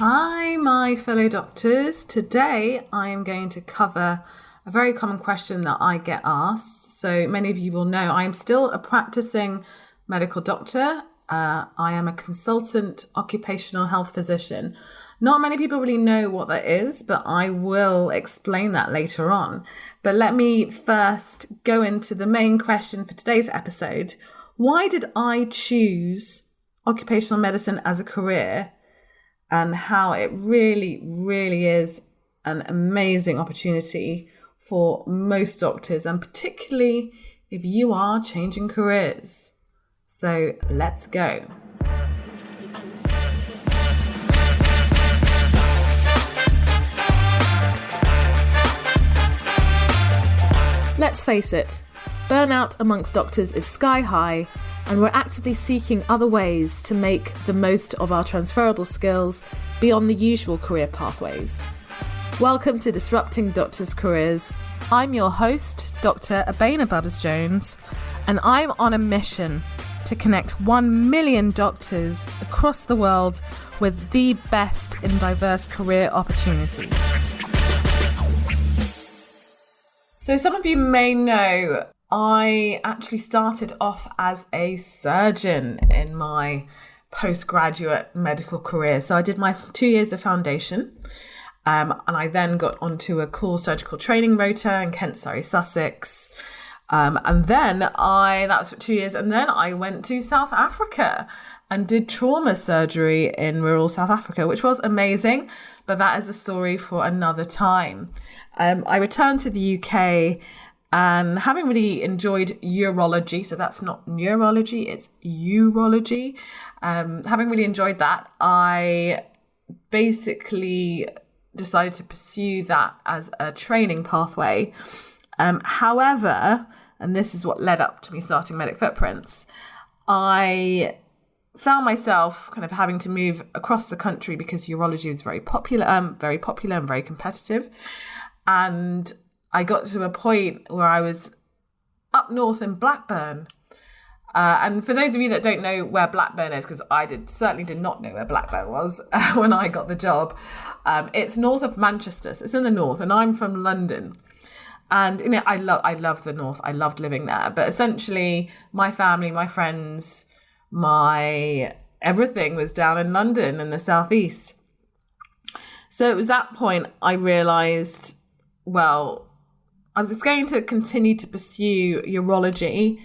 Hi, my fellow doctors. Today I am going to cover a very common question that I get asked. So many of you will know I am still a practicing medical doctor. I am a consultant occupational health physician. Not many people really know what that is, but I will explain that later on. But let me first go into the main question for today's episode. Why did I choose occupational medicine as a career? And how it really, really is an amazing opportunity for most doctors, and particularly if you are changing careers. So let's go. Let's face it, burnout amongst doctors is sky high, and we're actively seeking other ways to make the most of our transferable skills beyond the usual career pathways. Welcome to Disrupting Doctors' Careers. I'm your host, Dr. Abena Bubbs-Jones, and I'm on a mission to connect 1 million doctors across the world with the best in diverse career opportunities. So some of you may know I actually started off as a surgeon in my postgraduate medical career. So I did my 2 years of foundation, and I then got onto a core surgical training rota in Kent, Surrey, Sussex. And then that was for 2 years. And then I went to South Africa and did trauma surgery in rural South Africa, which was amazing. But that is a story for another time. I returned to the UK and having really enjoyed urology, so that's not neurology, it's urology. Having really enjoyed that, I basically decided to pursue that as a training pathway. However, and this is what led up to me starting Medic Footprints, I found myself kind of having to move across the country because urology was very popular and very competitive. And I got to a point where I was up north in Blackburn. And for those of you that don't know where Blackburn is, because I certainly did not know where Blackburn was when I got the job, it's north of Manchester. So it's in the north, and I'm from London. And I love the north. I loved living there. But essentially, my family, my friends, my everything was down in London in the southeast. So it was that point I realised, well, I was going to continue to pursue urology,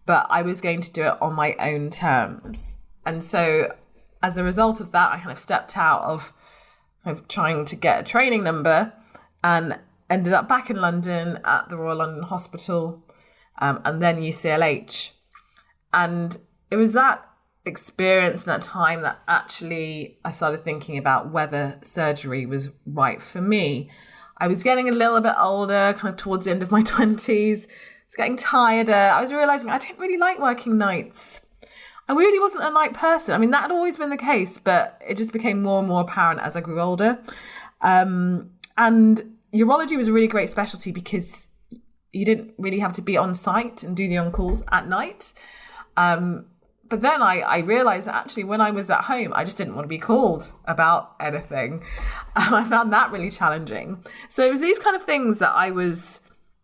but I was going to do it on my own terms. And so as a result of that, I kind of stepped out of trying to get a training number and ended up back in London at the Royal London Hospital, and then UCLH. And it was that experience and that time that actually I started thinking about whether surgery was right for me. I was getting a little bit older, kind of towards the end of my 20s. I was getting tireder. I was realising I didn't really like working nights. I really wasn't a night person. I mean, that had always been the case, but it just became more and more apparent as I grew older. And urology was a really great specialty because you didn't really have to be on site and do the on-calls at night. But then I realised that actually when I was at home, I just didn't want to be called about anything. I found that really challenging. So it was these kind of things that I was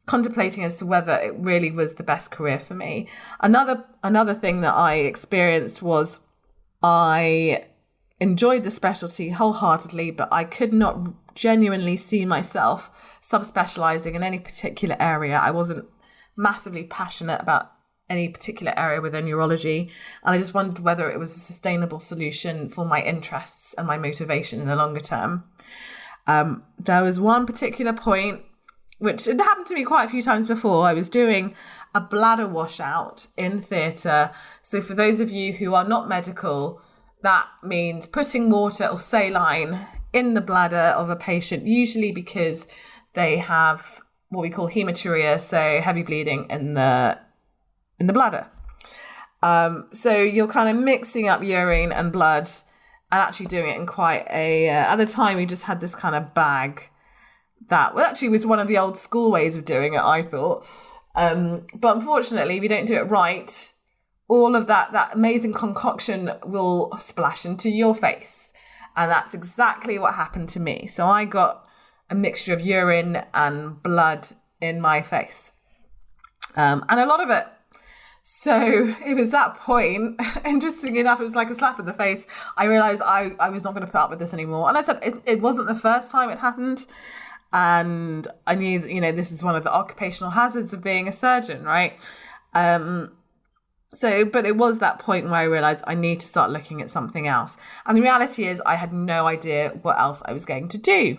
contemplating as to whether it really was the best career for me. Another thing that I experienced was I enjoyed the specialty wholeheartedly, but I could not genuinely see myself subspecialising in any particular area. I wasn't massively passionate about any particular area within urology, and I just wondered whether it was a sustainable solution for my interests and my motivation in the longer term. There was one particular point, which had happened to me quite a few times before. I was doing a bladder washout in theatre. So for those of you who are not medical, that means putting water or saline in the bladder of a patient, usually because they have what we call hematuria, so heavy bleeding in the bladder. So you're kind of mixing up urine and blood and actually doing it in quite at the time we just had this kind of bag that actually was one of the old school ways of doing it, I thought. But unfortunately, if you don't do it right, all of that amazing concoction will splash into your face. And that's exactly what happened to me. So I got a mixture of urine and blood in my face, and a lot of it. So it was that point, interestingly enough, it was like a slap in the face. I realised I was not going to put up with this anymore. And I said it wasn't the first time it happened. And I knew that, this is one of the occupational hazards of being a surgeon, right? But it was that point where I realised I need to start looking at something else. And the reality is I had no idea what else I was going to do.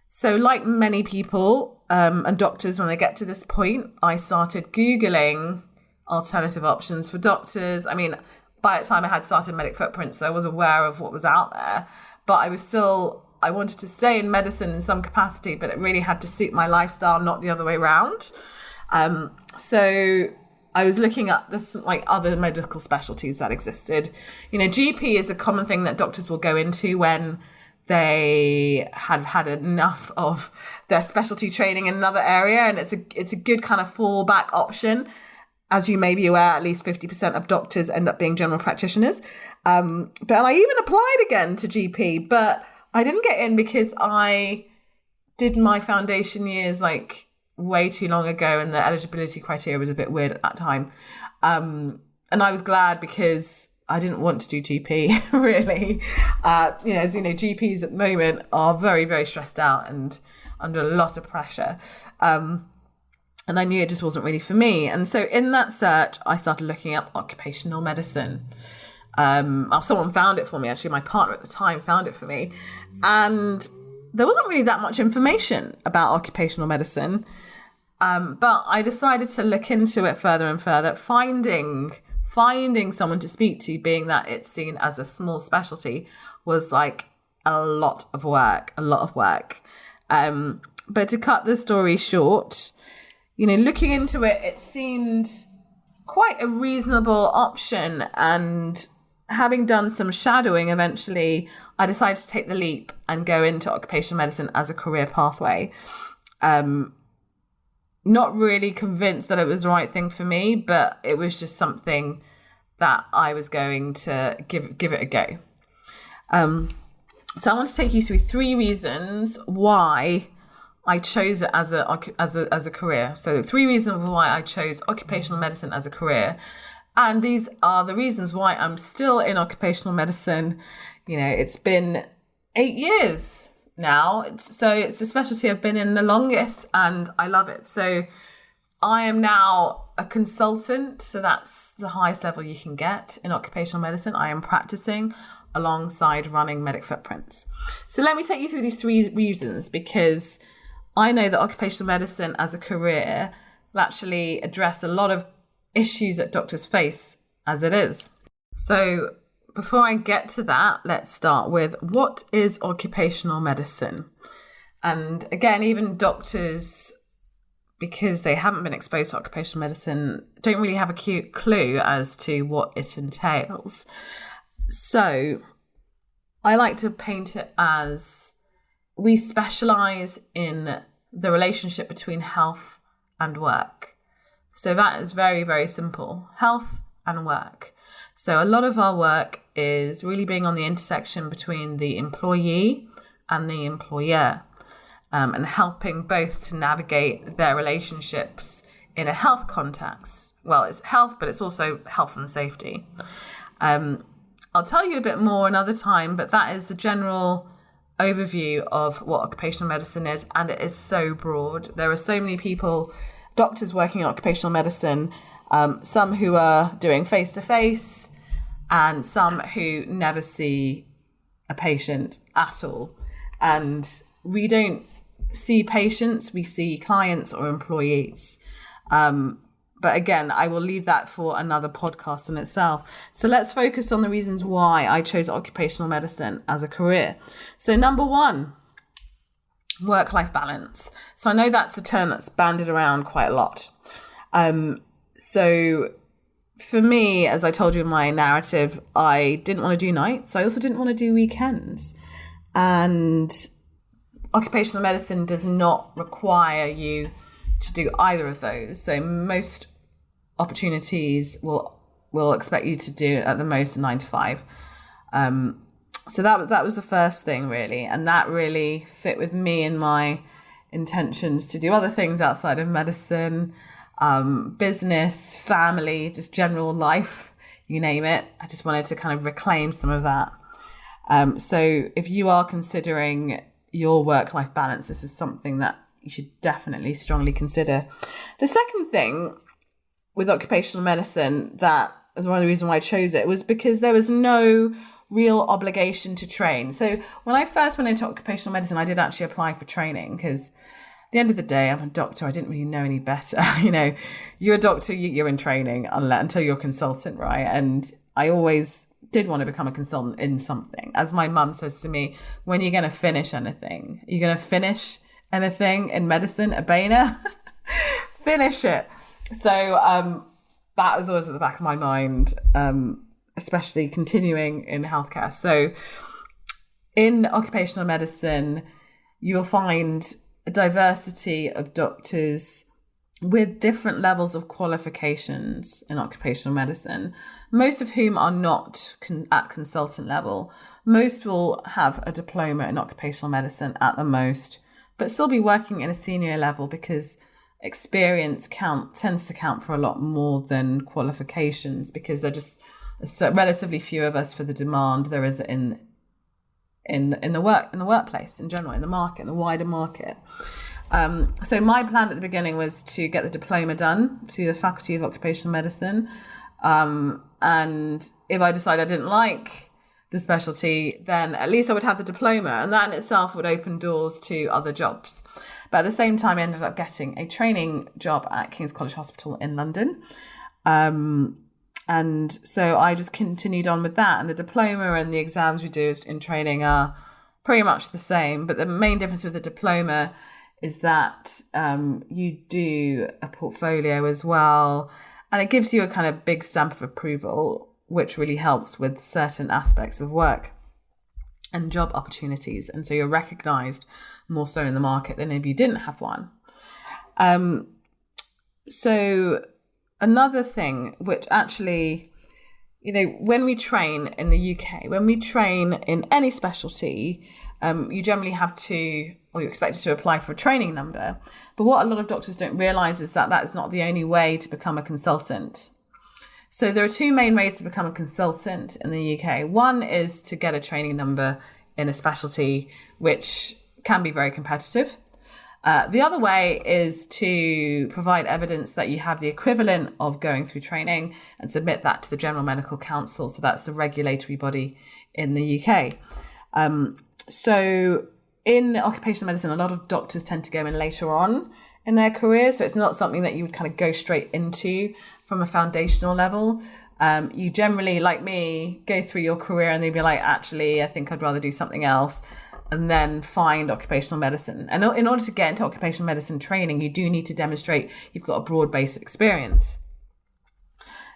So like many people and doctors, when they get to this point, I started Googling alternative options for doctors. I mean, by the time I had started Medic Footprints, so I was aware of what was out there, but I wanted to stay in medicine in some capacity, but it really had to suit my lifestyle, not the other way around. So I was looking at this, like other medical specialties that existed. GP is a common thing that doctors will go into when they have had enough of their specialty training in another area, and it's a good kind of fallback option. As you may be aware, at least 50% of doctors end up being general practitioners. But I even applied again to GP, but I didn't get in because I did my foundation years like way too long ago, and the eligibility criteria was a bit weird at that time. And I was glad because I didn't want to do GP, really. As you know, GPs at the moment are very, very stressed out and under a lot of pressure. And I knew it just wasn't really for me. And so in that search, I started looking up occupational medicine. Someone found it for me, actually. My partner at the time found it for me. And there wasn't really that much information about occupational medicine. But I decided to look into it further and further, finding someone to speak to, being that it's seen as a small specialty, was like a lot of work. But to cut the story short, looking into it, it seemed quite a reasonable option. And having done some shadowing, eventually, I decided to take the leap and go into occupational medicine as a career pathway. Not really convinced that it was the right thing for me, but it was just something that I was going to give it a go. So I want to take you through 3 reasons why I chose it as a career. So 3 reasons why I chose occupational medicine as a career. And these are the reasons why I'm still in occupational medicine. It's been 8 years now. It's a specialty I've been in the longest, and I love it. So I am now a consultant. So that's the highest level you can get in occupational medicine. I am practicing alongside running Medic Footprints. So let me take you through these 3 reasons, because I know that occupational medicine as a career will actually address a lot of issues that doctors face as it is. So before I get to that, let's start with, what is occupational medicine? And again, even doctors, because they haven't been exposed to occupational medicine, don't really have a clue as to what it entails. So I like to paint it as, we specialise in the relationship between health and work. So that is very, very simple. Health and work. So a lot of our work is really being on the intersection between the employee and the employer, and helping both to navigate their relationships in a health context. Well, it's health, but it's also health and safety. I'll tell you a bit more another time, but that is the general overview of what occupational medicine is, and it is so broad. There are so many people, doctors working in occupational medicine, some who are doing face-to-face and some who never see a patient at all. And we don't see patients, we see clients or employees. But again, I will leave that for another podcast in itself. So let's focus on the reasons why I chose occupational medicine as a career. So number 1, work-life balance. So I know that's a term that's bandied around quite a lot. So for me, as I told you in my narrative, I didn't want to do nights. I also didn't want to do weekends. And occupational medicine does not require you to do either of those. So most opportunities will expect you to do at the most 9 to 5. So that was the first thing, really, and that really fit with me and my intentions to do other things outside of medicine, business, family, just general life, you name it. I just wanted to kind of reclaim some of that. So if you are considering your work-life balance, this is something that you should definitely strongly consider. The second thing with occupational medicine, that is one of the reasons why I chose it, was because there was no real obligation to train. So when I first went into occupational medicine, I did actually apply for training because at the end of the day, I'm a doctor. I didn't really know any better. You're a doctor, you're in training until you're a consultant, right? And I always did want to become a consultant in something. As my mum says to me, when are you going to finish anything? Are you going to finish anything in medicine, Abena? Finish it. So that was always at the back of my mind, especially continuing in healthcare. So in occupational medicine, you'll find a diversity of doctors with different levels of qualifications in occupational medicine, most of whom are not at consultant level. Most will have a diploma in occupational medicine at the most, but still be working in a senior level because experience tends to count for a lot more than qualifications, because there are just relatively few of us for the demand there is in the workplace in general, in the market, in the wider market. So my plan at the beginning was to get the diploma done through the Faculty of Occupational Medicine. And if I decided I didn't like the specialty, then at least I would have the diploma, and that in itself would open doors to other jobs. But at the same time, I ended up getting a training job at King's College Hospital in London. And so I just continued on with that. And the diploma and the exams we do in training are pretty much the same. But the main difference with the diploma is that you do a portfolio as well. And it gives you a kind of big stamp of approval, which really helps with certain aspects of work and job opportunities. And so you're recognised more so in the market than if you didn't have one. So another thing, which actually, when we train in the UK, when we train in any specialty, you generally have to, or you're expected to apply for a training number. But what a lot of doctors don't realise is that is not the only way to become a consultant. So there are two main ways to become a consultant in the UK. One is to get a training number in a specialty, which can be very competitive. The other way is to provide evidence that you have the equivalent of going through training and submit that to the General Medical Council. So that's the regulatory body in the UK. So in occupational medicine, a lot of doctors tend to go in later on in their career. So it's not something that you would kind of go straight into from a foundational level. You generally, like me, go through your career and they'd be like, actually, I think I'd rather do something else, and then find occupational medicine. And in order to get into occupational medicine training, you do need to demonstrate you've got a broad base of experience.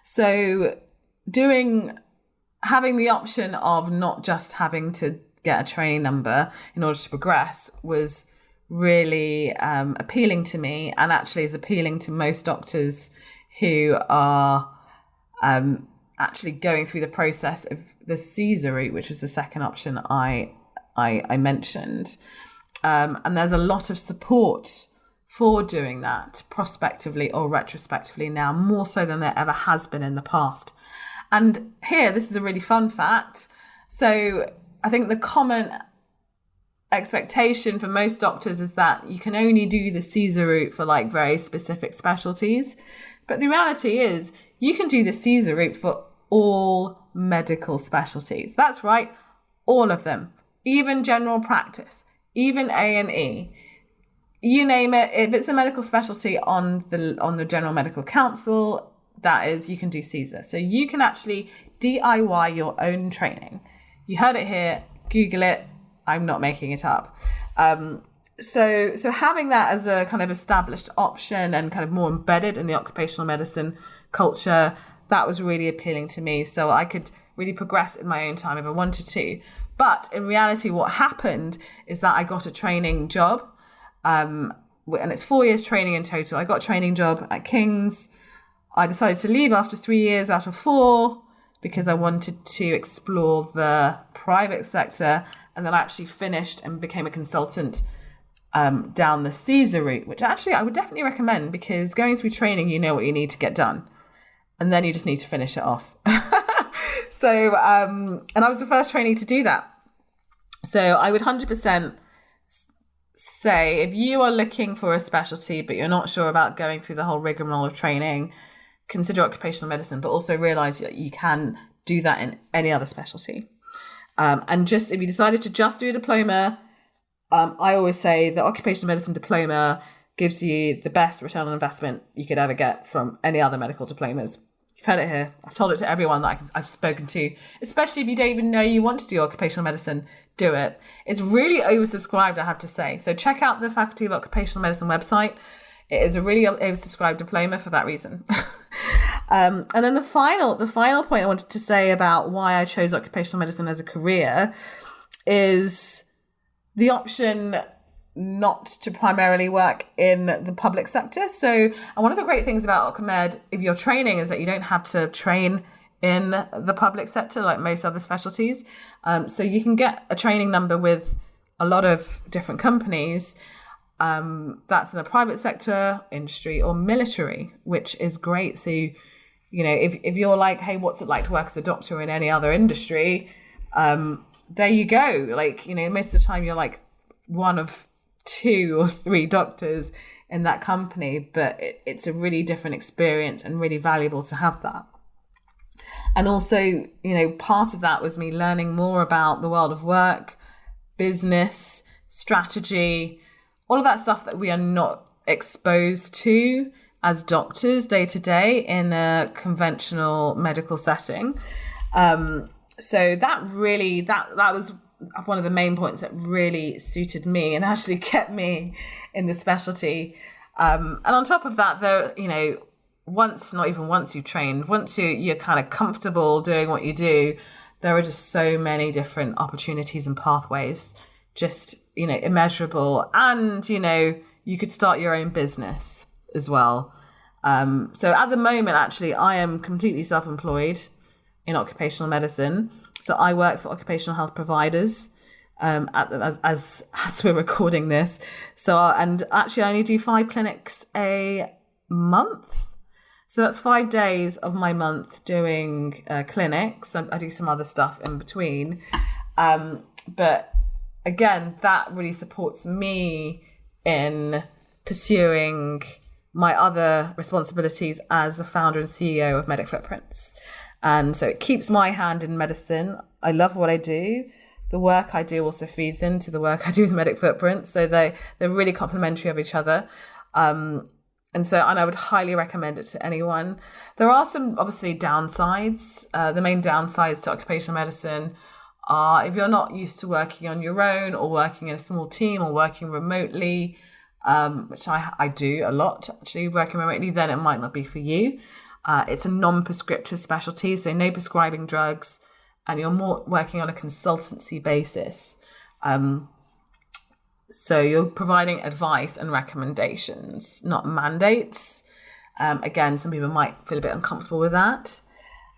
So having the option of not just having to get a training number in order to progress was really appealing to me, and actually is appealing to most doctors who are actually going through the process of the CSER route, which was the second option I mentioned. And there's a lot of support for doing that prospectively or retrospectively now, more so than there ever has been in the past. And here, this is a really fun fact. So I think the common expectation for most doctors is that you can only do the CSER route for like very specific specialties. But the reality is you can do the CSER route for all medical specialties. That's right, all of them. Even general practice, even A&E, you name it. If it's a medical specialty on the General Medical Council, that is, you can do CSER. So you can actually DIY your own training. You heard it here, Google it. I'm not making it up. So having that as a kind of established option and kind of more embedded in the occupational medicine culture, that was really appealing to me. So I could really progress in my own time if I wanted to. But in reality, what happened is that I got a training job, and it's 4 years training in total. I got a training job at King's. I decided to leave after 3 years out of 4 because I wanted to explore the private sector, and then I actually finished and became a consultant down the CSER route, which actually I would definitely recommend, because going through training, you know what you need to get done, and then you just need to finish it off. So, and I was the first trainee to do that. So I would 100% say, if you are looking for a specialty, but you're not sure about going through the whole rigmarole of training, consider occupational medicine, but also realize that you can do that in any other specialty. And just, if you decided to just do a diploma, I always say the occupational medicine diploma gives you the best return on investment you could ever get from any other medical diplomas. You've heard it here. I've told it to everyone that I've spoken to, especially if you don't even know you want to do occupational medicine, do it. It's really oversubscribed, I have to say. So check out the Faculty of Occupational Medicine website. It is a really oversubscribed diploma for that reason. And then the final point I wanted to say about why I chose occupational medicine as a career is the option not to primarily work in the public sector. So, and one of the great things about OcCoMed, if you're training, is that you don't have to train in the public sector like most other specialties. So you can get a training number with a lot of different companies. That's in the private sector, industry, or military, which is great. So, you know, if you're like, hey, what's it like to work as a doctor in any other industry? There you go. Like, you know, most of the time you're like one of 2 or 3 doctors in that company, but it's a really different experience and really valuable to have that. And also, you know, part of that was me learning more about the world of work, business, strategy, all of that stuff that we are not exposed to as doctors day to day in a conventional medical setting. So that really, that was one of the main points that really suited me and actually kept me in the specialty. And on top of that, though, you know, once you've trained, once you're kind of comfortable doing what you do, there are just so many different opportunities and pathways, just, you know, immeasurable. And, you know, you could start your own business as well. So at the moment, actually, I am completely self-employed in occupational medicine. So I work for occupational health providers as we're recording this. So, and actually I only do 5 clinics a month. So that's 5 days of my month doing clinics. I do some other stuff in between. But again, that really supports me in pursuing my other responsibilities as the founder and CEO of Medic Footprints. And so it keeps my hand in medicine. I love what I do. The work I do also feeds into the work I do with Medic Footprints. So they're really complementary of each other. And I would highly recommend it to anyone. There are some obviously downsides. The main downsides to occupational medicine are if you're not used to working on your own or working in a small team or working remotely, which I do a lot, actually, working remotely, then it might not be for you. It's a non-prescriptive specialty, so no prescribing drugs, and you're more working on a consultancy basis. So you're providing advice and recommendations, not mandates. Again, some people might feel a bit uncomfortable with that.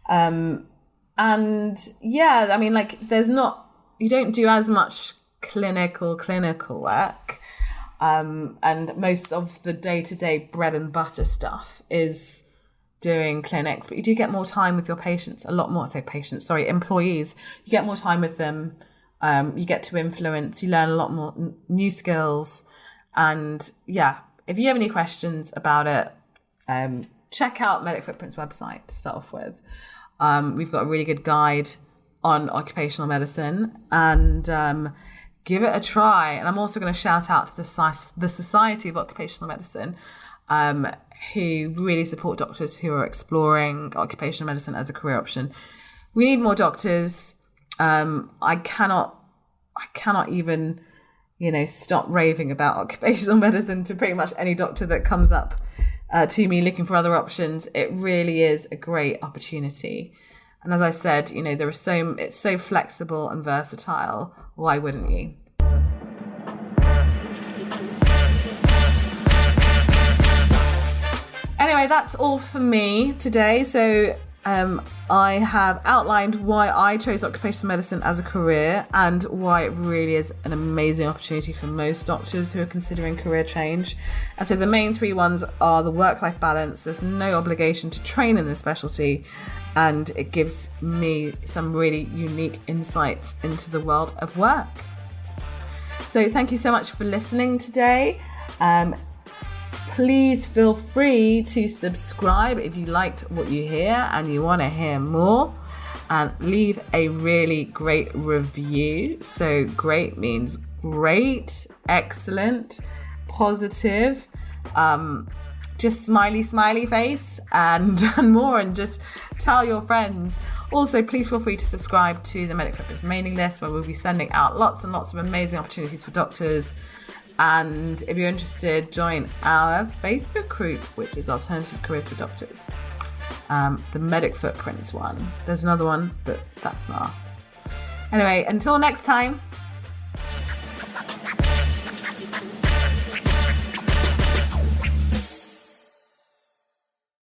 And yeah, I mean, like, you don't do as much clinical work. And most of the day-to-day bread and butter stuff is doing clinics, but you do get more time with your patients, employees. You get more time with them. You get to influence, you learn a lot more new skills. And yeah, if you have any questions about it, check out Medic Footprints website to start off with. We've got a really good guide on occupational medicine, and give it a try. And I'm also going to shout out to the Society of Occupational Medicine, who really support doctors who are exploring occupational medicine as a career option. We need more doctors. I cannot even, stop raving about occupational medicine to pretty much any doctor that comes up to me looking for other options. It really is a great opportunity. And as I said, it's so flexible and versatile. Why wouldn't you? Anyway, that's all for me today. So I have outlined why I chose occupational medicine as a career and why it really is an amazing opportunity for most doctors who are considering career change. And so the main three ones are the work-life balance. There's no obligation to train in this specialty, and it gives me some really unique insights into the world of work. So thank you so much for listening today. Please feel free to subscribe if you liked what you hear and you want to hear more, and leave a really great review. So great means great, excellent, positive, just smiley face and more, and just tell your friends. Also, please feel free to subscribe to the Medic Flippers mailing list, where we'll be sending out lots and lots of amazing opportunities for doctors. And if you're interested, join our Facebook group, which is Alternative Careers for Doctors. The Medic Footprints one. There's another one, but that's last. Anyway, until next time.